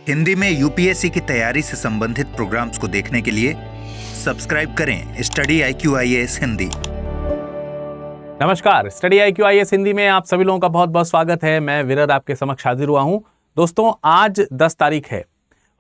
हिंदी में यूपीएससी की तैयारी से संबंधित प्रोग्राम्स को देखने के लिए सब्सक्राइब करें स्टडी IQ-IAS हिंदी। नमस्कार, स्टडी IQ-IAS हिंदी में आप सभी लोगों का बहुत बहुत स्वागत है। मैं विरद आपके समक्ष हाजिर हुआ हूं। दोस्तों, आज 10 तारीख है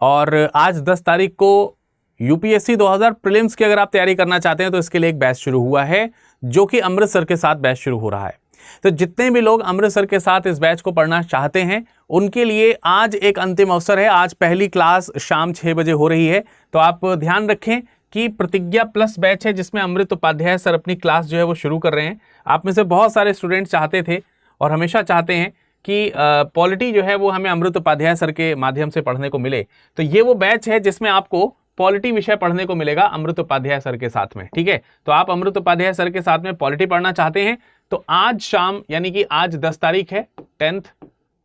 और आज 10 तारीख को यूपीएससी 2000 प्रीलिम्स की अगर आप तैयारी करना चाहते हैं तो इसके लिए एक बैच शुरू हुआ है, जो कि अमृतसर के साथ बैच शुरू हो रहा है। तो जितने भी लोग अमृतसर के साथ इस बैच को पढ़ना चाहते हैं उनके लिए आज एक अंतिम अवसर है। आज पहली क्लास शाम 6 बजे हो रही है। तो आप ध्यान रखें कि प्रतिज्ञा प्लस बैच है, जिसमें अमृत उपाध्याय सर अपनी क्लास जो है वो शुरू कर रहे हैं। आप में से बहुत सारे स्टूडेंट्स चाहते थे और हमेशा चाहते हैं कि पॉलिटी जो है वो हमें अमृत उपाध्याय सर के माध्यम से पढ़ने को मिले। तो ये वो बैच है जिसमें आपको पॉलिटी विषय पढ़ने को मिलेगा अमृत उपाध्याय सर के साथ में। ठीक है, तो आप अमृत उपाध्याय सर के साथ में पॉलिटी पढ़ना चाहते हैं तो आज शाम, यानी कि आज 10 तारीख है, 10th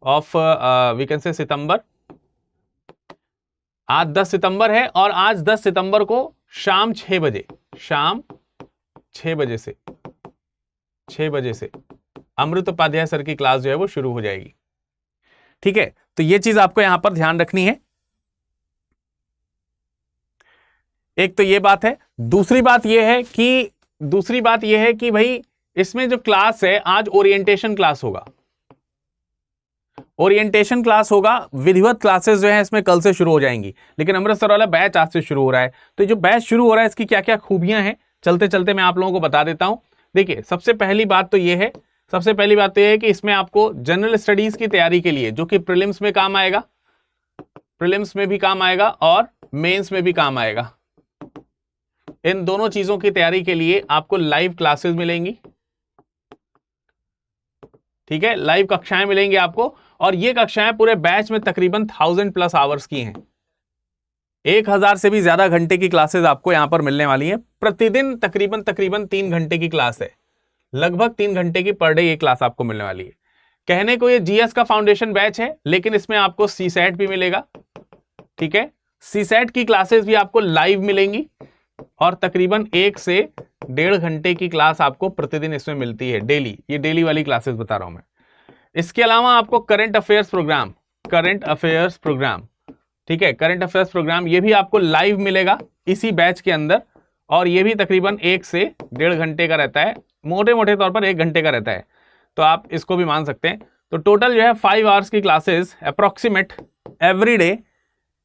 of we can say सितंबर। आज 10 सितंबर है और आज 10 सितंबर को शाम 6 बजे, शाम 6 बजे से अमृत उपाध्याय सर की क्लास जो है वो शुरू हो जाएगी। ठीक है, तो ये चीज आपको यहां पर ध्यान रखनी है। एक तो ये बात है। दूसरी बात यह है कि भाई इसमें जो क्लास है, आज ओरिएंटेशन क्लास होगा। ओरिएंटेशन क्लास होगा। विधिवत क्लासेस जो है इसमें कल से शुरू हो जाएंगी, लेकिन अमृतसर वाला बैच आज से शुरू हो रहा है। तो जो बैच शुरू हो रहा है इसकी क्या क्या खूबियां हैं, चलते चलते मैं आप लोगों को बता देता हूं। देखिए, सबसे पहली बात तो ये है कि इसमें आपको जनरल स्टडीज की तैयारी के लिए, जो कि प्रीलिम्स में काम आएगा, प्रीलिम्स में भी काम आएगा और मेंस में भी काम आएगा, इन दोनों चीजों की तैयारी के लिए आपको लाइव क्लासेस मिलेंगी। ठीक है, लाइव कक्षाएं मिलेंगी आपको, और ये कक्षाएं पूरे बैच में तकरीबन 1000+ आवर्स की हैं। 1000 से भी ज्यादा घंटे की क्लासेस आपको यहां पर मिलने वाली हैं। प्रतिदिन तकरीबन 3 घंटे की क्लास है, लगभग 3 घंटे की पर डे ये क्लास आपको मिलने वाली है। कहने को ये जीएस का फाउंडेशन बैच है, लेकिन इसमें आपको सीसैट भी मिलेगा। ठीक है, सीसैट की क्लासेस भी आपको लाइव मिलेंगी और तकरीबन 1 से 1.5 घंटे की क्लास आपको प्रतिदिन इसमें मिलती है, डेली। ये डेली वाली क्लासेस बता रहा हूं मैं। इसके अलावा आपको करंट अफेयर्स प्रोग्राम, ठीक है, करंट अफेयर्स प्रोग्राम ये भी आपको लाइव मिलेगा इसी बैच के अंदर, और ये भी तकरीबन 1 से 1.5 घंटे का रहता है, मोटे मोटे तौर पर 1 घंटे का रहता है। तो आप इसको भी मान सकते हैं। तो टोटल जो है 5 आवर्स की क्लासेस अप्रोक्सीमेट एवरी डे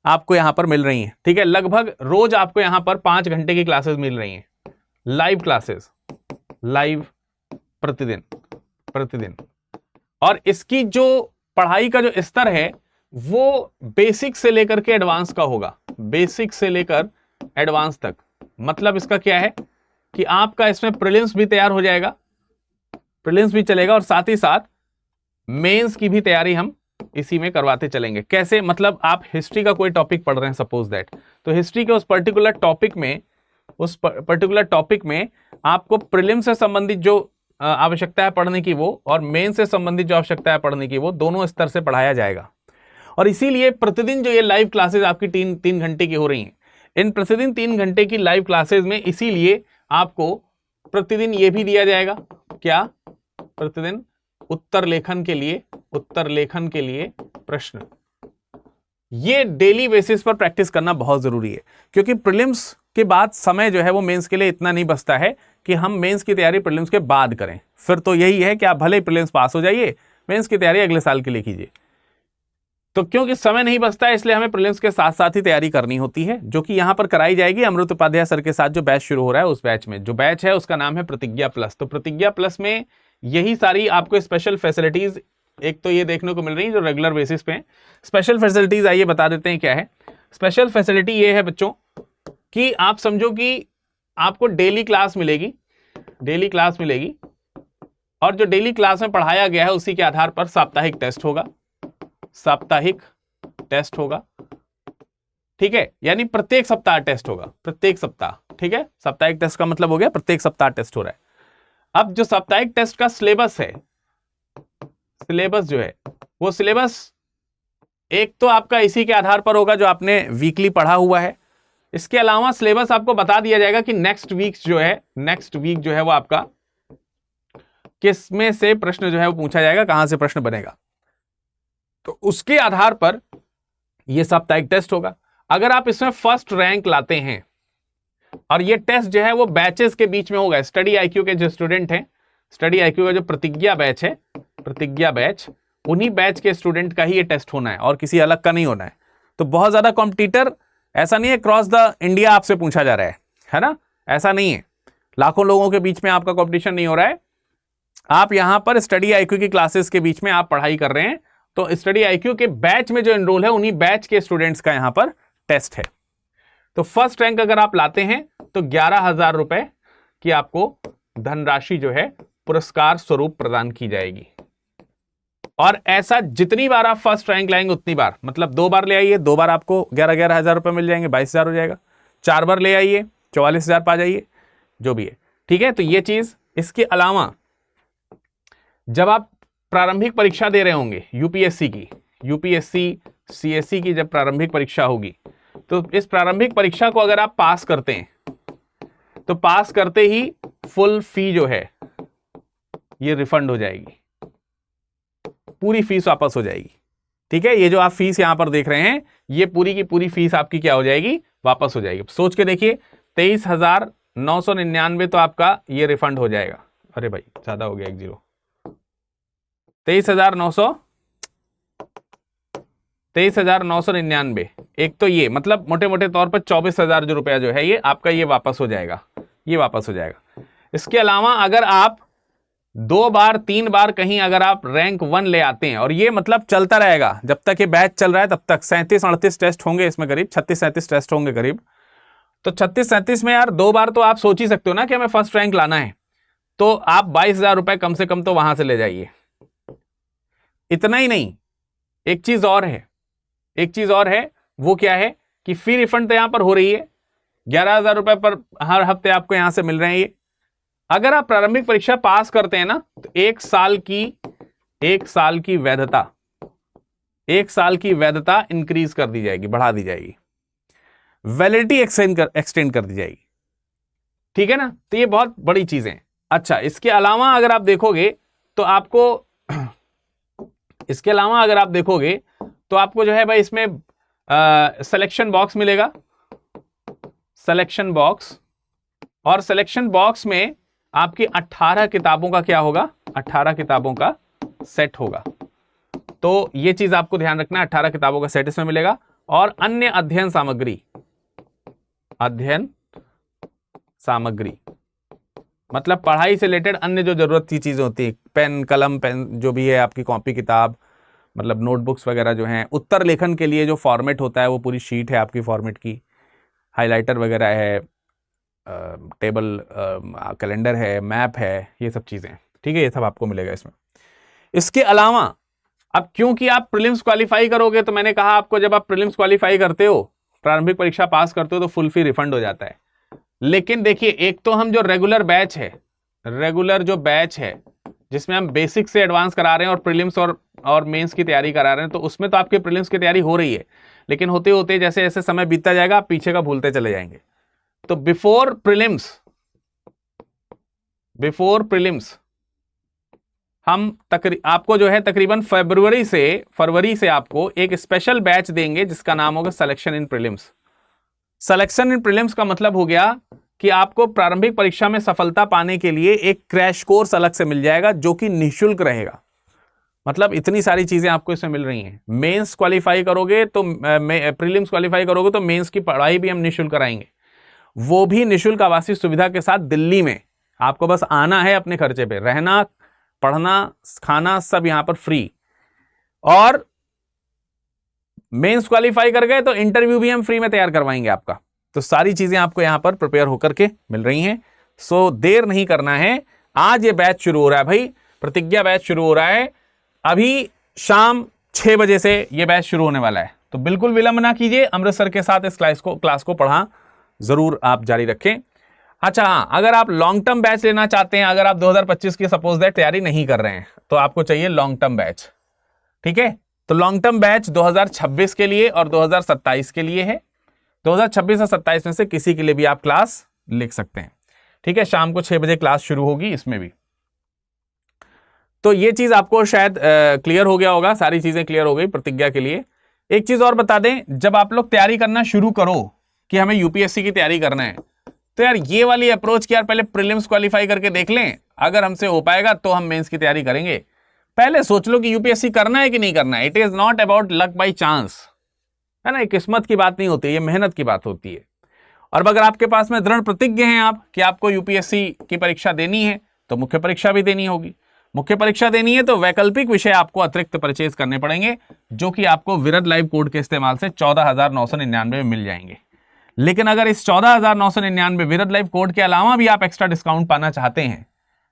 आपको यहां पर मिल रही हैं। ठीक है, लगभग रोज आपको यहां पर 5 घंटे की क्लासेस मिल रही हैं, लाइव क्लासेस, लाइव प्रतिदिन। और इसकी जो पढ़ाई का जो स्तर है वो बेसिक से लेकर के एडवांस का होगा, बेसिक से लेकर एडवांस तक। मतलब इसका क्या है कि आपका इसमें प्रीलिम्स भी तैयार हो जाएगा, प्रीलिम्स भी चलेगा, और साथ ही साथ मेंस की भी तैयारी हम इसी में करवाते चलेंगे। कैसे? मतलब आप हिस्ट्री का कोई टॉपिक पढ़ रहे हैं सपोज दैट, तो हिस्ट्री के उस पर्टिकुलर टॉपिक में आपको प्रीलिम से संबंधित जो आवश्यकता है पढ़ने की वो, और मेन से संबंधित जो आवश्यकता है पढ़ने की वो, दोनों स्तर से पढ़ाया जाएगा। और इसीलिए प्रतिदिन जो ये लाइव क्लासेस आपकी 3 घंटे की हो रही हैं, इन प्रतिदिन 3 घंटे की लाइव क्लासेस में इसीलिए आपको प्रतिदिन ये भी दिया जाएगा, क्या? प्रतिदिन उत्तर लेखन के लिए प्रश्न। ये डेली बेसिस पर प्रैक्टिस करना बहुत जरूरी है, क्योंकि प्रीलिम्स के बाद समय जो है वो मेंस के लिए इतना नहीं बचता है कि हम मेंस की तैयारी प्रीलिम्स के बाद करें। फिर तो यही है कि आप भले ही प्रीलिम्स पास हो जाइए, मेंस की तैयारी अगले साल के लिए कीजिए। तो क्योंकि समय नहीं बचता है, इसलिए हमें प्रीलिम्स के साथ साथ ही तैयारी करनी होती है, जो कि यहां पर कराई जाएगी अमृत उपाध्याय सर के साथ। जो बैच शुरू हो रहा है उस बैच में, जो बैच है उसका नाम है प्रतिज्ञा प्लस। तो प्रतिज्ञा प्लस में यही सारी आपको स्पेशल फैसिलिटीज एक तो ये देखने को मिल रही है जो रेगुलर बेसिस पे है। स्पेशल फैसिलिटीज आइए बता देते हैं क्या है। स्पेशल फैसिलिटी ये है बच्चों कि आप समझो कि आपको डेली क्लास मिलेगी, और जो डेली क्लास में पढ़ाया गया है उसी के आधार पर साप्ताहिक टेस्ट होगा। ठीक है, यानी प्रत्येक सप्ताह टेस्ट होगा, प्रत्येक सप्ताह। ठीक है, साप्ताहिक टेस्ट का मतलब हो गया प्रत्येक सप्ताह टेस्ट हो रहा है। अब जो साप्ताहिक टेस्ट का सिलेबस है, सिलेबस जो है वो सिलेबस एक तो आपका इसी के आधार पर होगा जो आपने वीकली पढ़ा हुआ है। इसके अलावा सिलेबस आपको बता दिया जाएगा कि नेक्स्ट वीक जो है वो आपका किस में से प्रश्न जो है वो पूछा जाएगा, कहां से प्रश्न बनेगा। तो उसके आधार पर ये साप्ताहिक टेस्ट होगा। अगर आप इसमें फर्स्ट रैंक लाते हैं, और ये टेस्ट जो है वो बैचेस के बीच में होगा। स्टडी आईक्यू के जो स्टूडेंट हैं, स्टडी आईक्यू का जो प्रतिज्ञा बैच है, प्रतिज्ञा बैच, उन्हीं बैच के स्टूडेंट का ही ये टेस्ट होना है और किसी अलग का नहीं होना है। तो बहुत ज्यादा कॉम्पिटिटर, ऐसा नहीं है क्रॉस द इंडिया आपसे पूछा जा रहा है ना, ऐसा नहीं है। लाखों लोगों के बीच में आपका कॉम्पिटिशन नहीं हो रहा है। आप यहां पर स्टडी आईक्यू की क्लासेस के बीच में आप पढ़ाई कर रहे हैं, तो स्टडी आईक्यू के बैच में जो एनरोल है उन्हीं बैच के स्टूडेंट्स का यहां पर टेस्ट है। तो फर्स्ट रैंक अगर आप लाते हैं तो 11,000 रुपए की आपको धनराशि जो है पुरस्कार स्वरूप प्रदान की जाएगी। और ऐसा जितनी बार आप फर्स्ट रैंक लाएंगे उतनी बार, मतलब 2 बार ले आइए, 2 बार आपको 11,000 रुपए मिल जाएंगे, 22,000 हो जाएगा। 4 बार ले आइए, 44,000 पा जाइए, जो भी है, ठीक है। तो ये चीज, इसके अलावा जब आप प्रारंभिक परीक्षा दे रहे होंगे यूपीएससी की, यूपीएससी सीएससी की जब प्रारंभिक परीक्षा होगी, तो इस प्रारंभिक परीक्षा को अगर आप पास करते हैं तो पास करते ही फुल फी जो है ये रिफंड हो जाएगी, पूरी फीस वापस हो जाएगी, ठीक है। ये जो आप फीस यहां पर देख रहे हैं, ये पूरी की पूरी फीस आपकी क्या हो जाएगी, वापस हो जाएगी। सोच के देखिए, 23,999 तो आपका ये रिफंड हो जाएगा। अरे भाई ज्यादा हो गया, 1 0, 23,999। एक तो ये मतलब मोटे मोटे तौर पर 24,000 जो रुपया जो है ये आपका ये वापस हो जाएगा, ये वापस हो जाएगा। इसके अलावा अगर आप 2 बार 3 बार कहीं अगर आप रैंक 1 ले आते हैं, और ये मतलब चलता रहेगा जब तक ये बैच चल रहा है, तब तक 37-38 टेस्ट होंगे इसमें, करीब 36-37 टेस्ट होंगे करीब। तो 36-37 में यार 2 बार तो आप सोच ही सकते हो ना कि हमें फर्स्ट रैंक लाना है, तो आप 22,000 रुपए कम से कम तो वहां से ले जाइए। इतना ही नहीं, एक चीज और है, एक चीज और है, वो क्या है कि फी रिफंड तो यहां पर हो रही है, 11,000 रुपए पर हर हफ्ते आपको यहां से मिल रहे हैं ये। अगर आप प्रारंभिक परीक्षा पास करते हैं ना, तो 1 साल की वैधता, 1 साल की वैधता इंक्रीज कर दी जाएगी, बढ़ा दी जाएगी, वैलिडिटी एक्सटेंड कर दी जाएगी, ठीक है ना। तो ये बहुत बड़ी चीजें हैं। अच्छा, इसके अलावा अगर आप देखोगे तो आपको इसके अलावा अगर आप देखोगे तो आपको जो है भाई इसमें सिलेक्शन बॉक्स मिलेगा, सिलेक्शन बॉक्स, और सिलेक्शन बॉक्स में आपकी 18 किताबों का क्या होगा, 18 किताबों का सेट होगा। तो ये चीज आपको ध्यान रखना है, 18 किताबों का सेट इसमें मिलेगा। और अन्य अध्ययन सामग्री, अध्ययन सामग्री मतलब पढ़ाई से रिलेटेड अन्य जो जरूरत की चीजें होती है, पेन कलम, पेन जो भी है आपकी कॉपी किताब, मतलब नोटबुक्स वगैरह जो हैं, उत्तर लेखन के लिए जो फॉर्मेट होता है वो पूरी शीट है आपकी फॉर्मेट की, हाइलाइटर वगैरह है, टेबल कैलेंडर है, मैप है, ये सब चीज़ें, ठीक है, ये सब आपको मिलेगा इसमें। इसके अलावा अब क्योंकि आप प्रीलिम्स क्वालिफाई करोगे, तो मैंने कहा आपको जब आप प्रीलिम्स क्वालिफाई करते हो, प्रारंभिक परीक्षा पास करते हो, तो फुल फी रिफंड हो जाता है। लेकिन देखिए, एक तो हम जो रेगुलर बैच है, रेगुलर जो बैच है जिसमें हम बेसिक से एडवांस करा रहे हैं और प्रीलिम्स और मेंस की तैयारी करा रहे हैं, तो उसमें तो आपके प्रीलिम्स की तैयारी हो रही है, लेकिन होते होते जैसे जैसे समय बीतता जाएगा आप पीछे का भूलते चले जाएंगे। तो बिफोर प्रीलिम्स हम आपको जो है तकरीबन फरवरी से आपको एक स्पेशल बैच देंगे जिसका नाम होगा selection in prelims. Selection in prelims का मतलब हो गया कि आपको प्रारंभिक परीक्षा में सफलता पाने के लिए एक क्रैश कोर्स अलग से मिल जाएगा जो कि निःशुल्क रहेगा। मतलब इतनी सारी चीजें आपको इसमें मिल रही हैं। मेंस क्वालिफाई करोगे तो प्रीलिम्स क्वालिफाई करोगे तो मेंस की पढ़ाई भी हम निःशुल्क कराएंगे, वो भी निःशुल्क आवासीय सुविधा के साथ दिल्ली में। आपको बस आना है अपने खर्चे पे, रहना पढ़ना खाना सब यहां पर फ्री। और मेंस क्वालिफाई कर गए तो इंटरव्यू भी हम फ्री में तैयार करवाएंगे आपका। तो सारी चीजें आपको यहां पर प्रिपेयर होकर के मिल रही हैं। सो देर नहीं करना है, आज ये बैच शुरू हो रहा है भाई, प्रतिज्ञा बैच शुरू हो रहा है। अभी शाम 6 बजे से ये बैच शुरू होने वाला है, तो बिल्कुल विलंब ना कीजिए, अमृतसर के साथ इस क्लास को पढ़ा जरूर आप जारी रखें। अच्छा हाँ, अगर आप लॉन्ग टर्म बैच लेना चाहते हैं, अगर आप 2025 की सपोज दैट तैयारी नहीं कर रहे हैं, तो आपको चाहिए लॉन्ग टर्म बैच, ठीक है। तो लॉन्ग टर्म बैच 2026 के लिए और 2027 के लिए है। 2026 और 27 में से किसी के लिए भी आप क्लास लिख सकते हैं, ठीक है। शाम को 6 बजे क्लास शुरू होगी इसमें भी। तो ये चीज आपको शायद क्लियर हो गया होगा, सारी चीजें क्लियर हो गई प्रतिज्ञा के लिए। एक चीज और बता दें, जब आप लोग तैयारी करना शुरू करो कि हमें यूपीएससी की तैयारी करना है, तो यार ये वाली अप्रोच कि यार पहले प्रीलिम्स क्वालिफाई करके देख लें, अगर हमसे हो पाएगा तो हम मेंस की तैयारी करेंगे। पहले सोच लो कि यूपीएससी करना है कि नहीं करना है। It is not about luck by chance, है ना, किस्मत की बात नहीं होती, ये मेहनत की बात होती है। और अगर आपके पास में दृढ़ प्रतिज्ञ हैं आप कि आपको यूपीएससी की परीक्षा देनी है, तो मुख्य परीक्षा भी देनी होगी। मुख्य परीक्षा देनी है तो वैकल्पिक विषय आपको अतिरिक्त परचेज करने पड़ेंगे, जो कि आपको विरद लाइव कोड के इस्तेमाल से 14,999 में मिल जाएंगे। लेकिन अगर इस 14,999 विरद लाइव कोड के अलावा भी आप एक्स्ट्रा डिस्काउंट पाना चाहते हैं,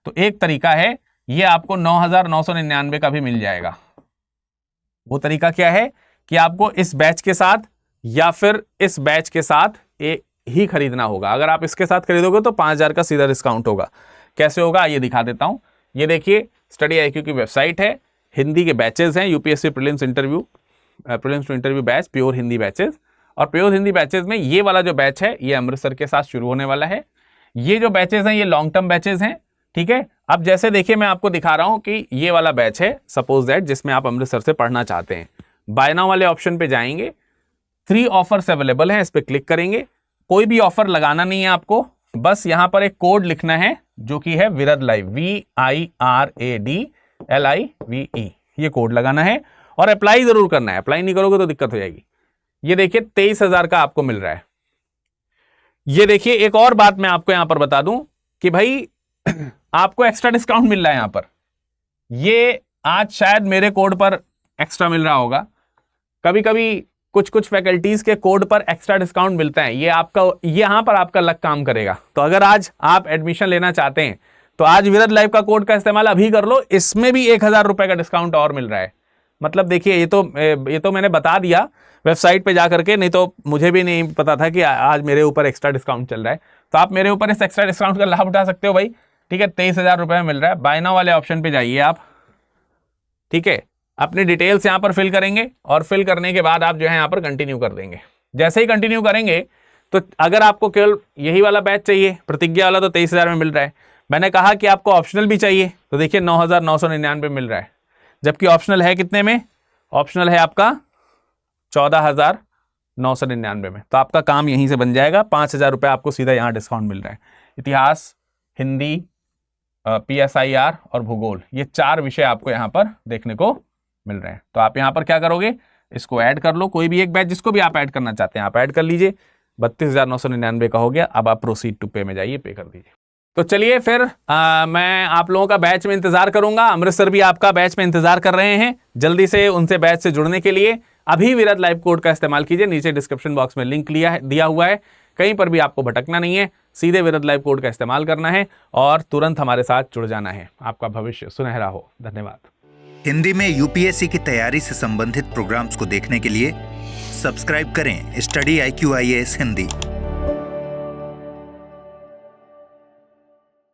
तो एक तरीका है, ये आपको 9,999 का भी मिल जाएगा। वो तरीका क्या है कि आपको इस बैच के साथ या फिर इस बैच के साथ ही खरीदना होगा। अगर आप इसके साथ खरीदोगे तो 5,000 का सीधा डिस्काउंट होगा। कैसे होगा ये दिखा देता हूं। ये देखिए, स्टडी IQ की वेबसाइट है, हिंदी के बैचेस हैं, UPSC prelims to interview batch, pure Hindi batches. और प्योर हिंदी बैचेस में ये वाला जो बैच है ये अमृतसर के साथ शुरू होने वाला है। ये जो बैचेस हैं ये लॉन्ग टर्म बैचेस हैं, ठीक है। अब जैसे देखिए मैं आपको दिखा रहा हूं कि ये वाला बैच है, सपोज दैट, जिसमें आप अमृतसर से पढ़ना चाहते हैं। बाय नाउ वाले ऑप्शन पे जाएंगे, 3 ऑफर्स अवेलेबल हैं, इस पर क्लिक करेंगे। कोई भी ऑफर लगाना नहीं है आपको, बस यहां पर एक कोड लिखना है जो कि है विरद लाइव, VIRADLIVE, ये कोड लगाना है और अप्लाई जरूर करना है। अप्लाई नहीं करोगे तो दिक्कत हो जाएगी। ये देखिए 23,000 का आपको मिल रहा है। ये देखिए एक और बात मैं आपको यहां पर बता दूं कि भाई आपको एक्स्ट्रा डिस्काउंट मिल रहा है यहां पर। ये आज शायद मेरे कोड पर एक्स्ट्रा मिल रहा होगा, कभी कभी कुछ फैकल्टीज के कोड पर एक्स्ट्रा डिस्काउंट मिलता है। ये आपका यहां पर आपका लक काम करेगा। तो अगर आज आप एडमिशन लेना चाहते हैं तो आज विरद लाइव का कोड का इस्तेमाल अभी कर लो, इसमें भी 1,000 रुपए का डिस्काउंट और मिल रहा है। मतलब देखिए ये तो मैंने बता दिया वेबसाइट पे जाकर के, नहीं तो मुझे भी नहीं पता था कि आज मेरे ऊपर एक्स्ट्रा डिस्काउंट चल रहा है। तो आप मेरे ऊपर इस एक्स्ट्रा डिस्काउंट का लाभ उठा सकते हो भाई, ठीक है। 23,000 रुपए में मिल रहा है। बाय नाउ वाले ऑप्शन पे जाइए आप, ठीक है। अपनी डिटेल्स यहाँ पर फिल करेंगे और फिल करने के बाद आप जो है यहाँ पर कंटिन्यू कर देंगे। जैसे ही कंटिन्यू करेंगे तो अगर आपको केवल यही वाला बैच चाहिए, प्रतिज्ञा वाला, तो 23,000 में मिल रहा है। मैंने कहा कि आपको ऑप्शनल भी चाहिए, तो देखिए 9,999 मिल रहा है। जबकि ऑप्शनल है कितने में? ऑप्शनल है आपका 14,999 में। तो आपका काम यहीं से बन जाएगा। 5,000 रुपये आपको सीधा यहाँ डिस्काउंट मिल रहा है। इतिहास, हिंदी, PSIR और भूगोल, ये 4 विषय आपको यहाँ पर देखने को मिल रहे हैं। तो आप यहाँ पर क्या करोगे, इसको ऐड कर लो, कोई भी एक बैच जिसको भी आप ऐड करना चाहते हैं आप ऐड कर लीजिए। 32,999 का हो गया। अब आप प्रोसीड टू पे में जाइए, पे कर दीजिए। तो चलिए फिर मैं आप लोगों का बैच में इंतजार करूंगा। अमृतसर भी आपका बैच में इंतजार कर रहे हैं। जल्दी से उनसे बैच से जुड़ने के लिए अभी विरद लाइव कोड का इस्तेमाल कीजिए। नीचे डिस्क्रिप्शन बॉक्स में लिंक दिया हुआ है, कहीं पर भी आपको भटकना नहीं है, सीधे विरद लाइव कोड का इस्तेमाल करना है और तुरंत हमारे साथ जुड़ जाना है। आपका भविष्य सुनहरा हो। धन्यवाद। हिंदी में यूपीएससी की तैयारी से संबंधित प्रोग्राम्स को देखने के लिए सब्सक्राइब करें स्टडी IQ IAS हिंदी।